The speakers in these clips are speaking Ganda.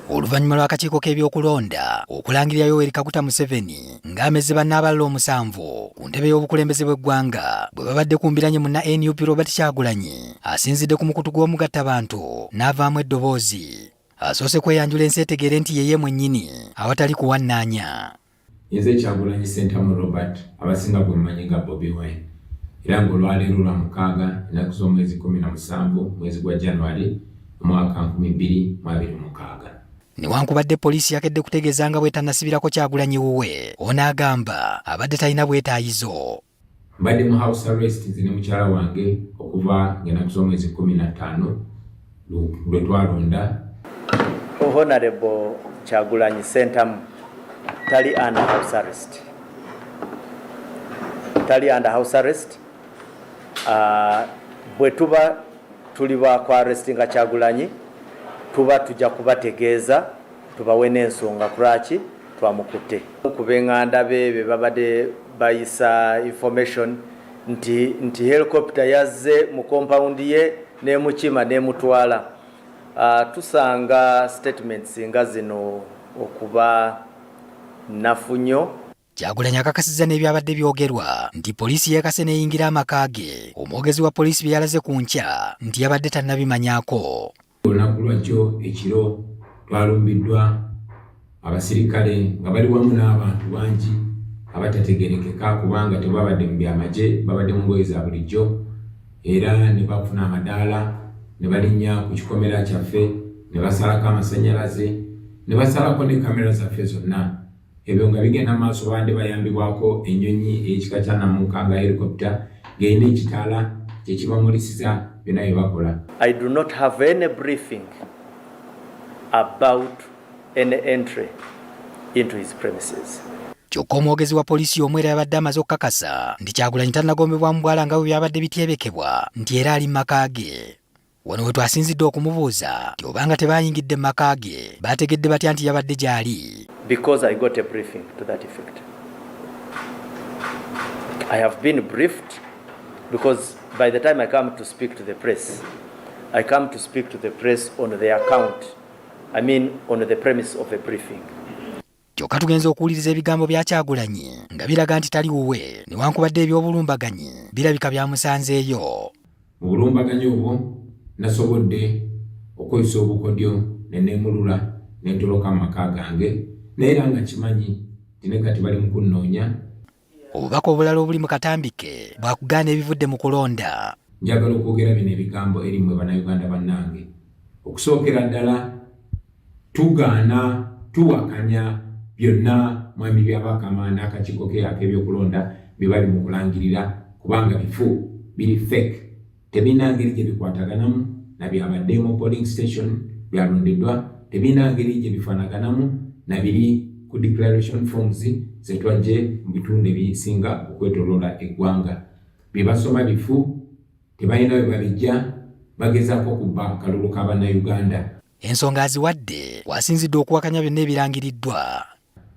Oluvannyuma lw'akakiiko k'ebyokulonda okulangirira Yoweri Kaguta Museveni ng'amezze bannabalala 7 ku ntebe y'obukulembeze bw'eggwanga bwe babadde kumbiranye munna NUP Robert Kyagulanyi asinzidde ku mukutu gw'omugattabantu n'avaamu eddoboozi. Asoose kweyanjula ensi etegere nti yeye mwennyini awatali kuwannaanya. Nze Kyagulanyi Ssentamu Robert abasinga bwe mmanyi nga Bobi Wine. Era ng'olwaleero lwa 6 ennaku z'omwezi 17 mwezi gwa January omwaka 2026. Newankubadde poliisi yakedde kutegeeza nga bw'etannasibirako Kyagulanyi wuwe, ono agamba abadde talina bwetaayizo. Mbadde mu house arrest nze ne mukyala wange okuva ng'ennaku z'omwezi 15 lwe twalonda. Honorable Kyagulanyi Ssentamu tali under house arrest. Tali under house arrest. Bwe tuba tuli ba kwa arrestinga Kyagulanyi tuba tujja kubategeeza tubawe n'ensonga kulaki twamukutte. Kubenganda be babadde bayisa information nti helicopter yazze mu compound ye n'emukima n'emutwala. Tusanga statements nga zino okuba nafunyo. Kyagulanyi akakasizza n'ebyabadde byogerwa nti poliisi yeekase n'eyingira amaka ge. Omwogezi wa poliisi bye yalaze ku nkya nti yabadde tannabimanyaako. Olunaku lwakyo ekiro twalumbiddwa abasirikale nga bali wamu n'abantu bangi abatategerekeka kubanga tebabadde mu byamagye, babadde mu ngoye za bulijjo, era ne bafuna amadaala ne balinnya ku kikomera kyaffe ne basalako amasannyalaze ne basalako ne kamera zaffe zonna. Ebyo nga bigenda maaso badde bayambibwako ennyonyi ey'ekika kya namunkanga helicopter ng'erina ekitaala kyekibamulisiza byonna bye bakola. I do not have any briefing about any entry into his premises. Kyokka omwogezi wa poliisi omwera yabadde amaze okukakasa nti Kyagulanyi tannagombebwa mu bwala nga bwe byabadde bityebekebwa nti era ali mu maka ge. Wano we twasinzidde okumubuuza nti obanga tebayingidde mu maka ge baategedde batya nti yabadde gy'ali. Because I got a briefing to that effect. I have been briefed because by the time I come to speak to the press, I come to speak to the press on the account, on the premise of a briefing. Kyokka tugenza okuwuliriza ebigambo bya Kyagulanyi nga biraga nti tali wuwe newankubadde eby'obulumbaganyi birabika byamusanzeeyo. Mu bulumbaganyi obwo nasobodde okweyisa obukodyo ne neemulula ne ntoloka mu maka gange neera nga kimanyi tine kati bali mu kunnoonya. Obubaka obulala obuli mu katambike bwakugaana ebivudde mu kulonda. Njagala okwogera bino ebigambo eri mmwe bannayuganda bannange. Okusookera ddala tugaana tuwakanya byonna mwami byabakama n'akakiiko ke ak'ebyokulonda bye bali mu kulangirira kubanga bifu biri fake. Tebina ngeri gye bikwataganamu na byabadde mu polling station byalondeddwa, tebina ngeri gye bifaanaganamu na biri ku declaration forms ze twajje mu bitundu ebisinga okwetooloola eggwanga. Bye basoma bifu, tebalina bwe babijja, bagezaako kubba akalulu ka bannayuganda. Ensonga aziwadde wasinzidde okuwakanya byonna ebirangiriddwa.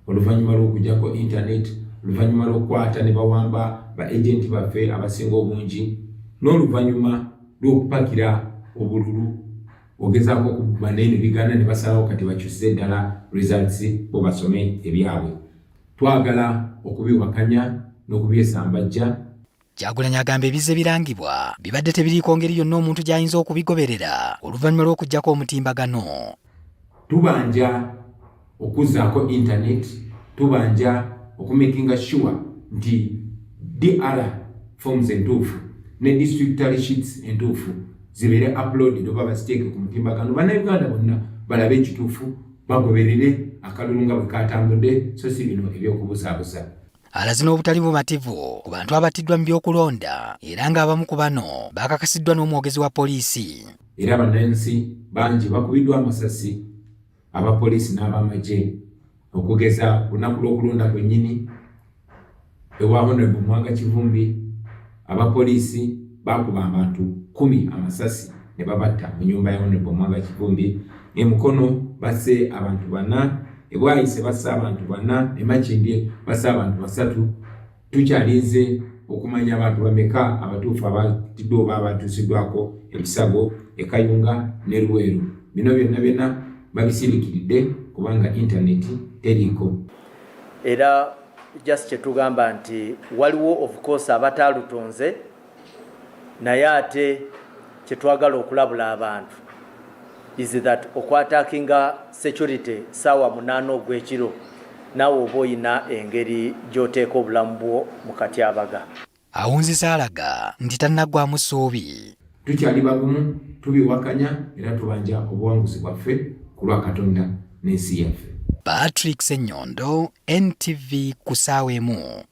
Oluvannyuma lw'okuggyako internet, oluvannyuma lw'okukwata ne bawamba ba agenti baffe abasinga obungi, n'oluvannyuma lw'okupakira obululu ogezaako okuba n'eno bigana ne basalawo kati bakyusize ddala results bo basome ebyabwe. Twagala okubiwakanya n'okubyesambajja. Kyagulanyi agamba ebizze birangibwa bibadde tebiriiko ngeri yonna omuntu gy'ayinza okubigoberera oluvannyuma lw'okuggyako omutimbagano. Tubanja okuzzaako internet, tubanja okumakinga sure nti DR forms entuufu ne district tally sheets entuufu zibeere uploaded oba baziteeke ku mutimbagano. Bannayuganda bonna balabe ekituufu bagoberere akalulu nga bwe katambudde so si bino eby'okubusaabusa. Alaze n'obutali bumativu ku bantu abattiddwa mu byokulonda era ng'abamu ku bano baakakasiddwa n'omwogezi wa poliisi. Era bannansi bangi bakubiddwa amasasi abapoliisi n'abamagye okugeza ku lunaku lw'okulonda kwennyini ewa Honorable Mwanga Kivumbi abapoliisi bakuba abantu 10 amasasi ne babatta mu nnyumba ya Honorable Mwanga Kivumbi. Mukono basse abantu 4, Bwayise bassa abantu 4, Makindye bassa abantu 3. Tukyalinze okumanya abantu bameka abatuufu abatiddwa oba abatuusiddwako ebisago e Kayunga ne Luweero. Bino byonna babisirikiridde kubanga internet teriko. Era just kyetugamba nti waliwo of course abataalutonze naye ate kyetwagala okulabula abantu is that okwatakinga security sawa 8 ogw'ekiro naawe oba oyina engeri gy'oteeka obulamu bwo mu katyabaga. Awunzisa alaga nti tannaggwaamu ssuubi. Tukyali bagumu, tubiwakanya era tubanja obuwanguzi bwaffe ku lwa Katonda n'ensi yaffe. Patrick Ssenyondo, NTV ku ssaawa emu.